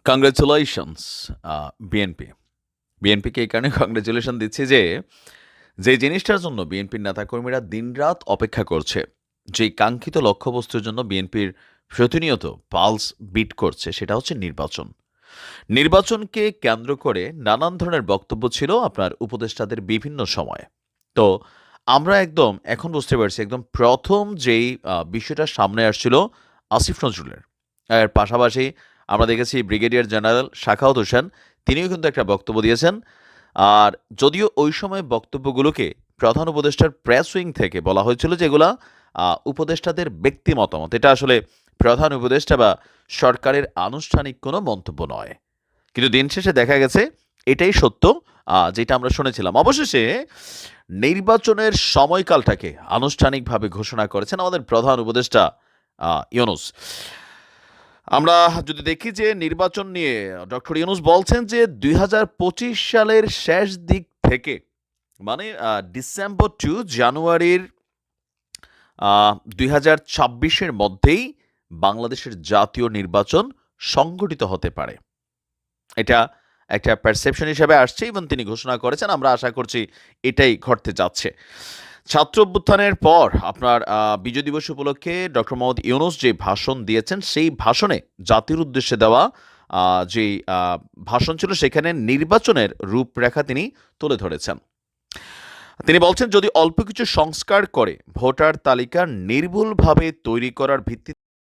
Congratulations BNP. বিএনপিকে এই কারণে কংগ্রাচুলেশন দিচ্ছি যে জিনিসটার জন্য বিএনপির নেতাকর্মীরা দিনরাত অপেক্ষা করছে, যেই কাঙ্ক্ষিত লক্ষ্যবস্তুর জন্য বিএনপির প্রতিনিয়ত পালস বিট করছে, সেটা হচ্ছে নির্বাচন। নির্বাচনকে কেন্দ্র করে নানান ধরনের বক্তব্য ছিল আপনার উপদেষ্টাদের বিভিন্ন সময়ে। তো আমরা একদম এখন বুঝতে পারছি, একদম প্রথম যেই বিষয়টা সামনে আসছিল আসিফ নজরুলের। এর পাশাপাশি আমরা দেখেছি ব্রিগেডিয়ার জেনারেল শাখাওয়াত হোসেন, তিনিও কিন্তু একটা বক্তব্য দিয়েছেন। আর যদিও ওই সময় বক্তব্যগুলোকে প্রধান উপদেষ্টার প্রেস উইং থেকে বলা হয়েছিল যে এগুলা উপদেষ্টাদের ব্যক্তি মতামত, এটা আসলে প্রধান উপদেষ্টা বা সরকারের আনুষ্ঠানিক কোনো মন্তব্য নয়। কিন্তু দিন শেষে দেখা গেছে এটাই সত্য, যেটা আমরা শুনেছিলাম। অবশেষে নির্বাচনের সময়কালটাকে আনুষ্ঠানিকভাবে ঘোষণা করেছেন আমাদের প্রধান উপদেষ্টা ইউনূস। আমরা যদি দেখি যে নির্বাচন নিয়ে ডক্টর ইউনূস বলছেন যে ২০২৫ সালের শেষ দিক থেকে, মানে ডিসেম্বর টু জানুয়ারির ২০২৬-এর মধ্যেই বাংলাদেশের জাতীয় নির্বাচন সংগঠিত হতে পারে। এটা একটা পারসেপশন হিসেবে আসছে এবং তিনি ঘোষণা করেছেন। আমরা আশা করছি এটাই ঘটতে যাচ্ছে। ছাত্র অভ্যুত্থানের পর আপনার বিজয় দিবস উপলক্ষে ডক্টর মোহাম্মদ ইউনূস যে ভাষণ দিয়েছেন, সেই ভাষণে জাতির উদ্দেশ্যে দেওয়া যেই ভাষণ ছিল, সেখানে নির্বাচনের রূপরেখা তিনি তুলে ধরেছেন। তিনি বলছেন, যদি অল্প কিছু সংস্কার করে ভোটার তালিকা নির্ভুলভাবে তৈরি করার ভিত্তিতে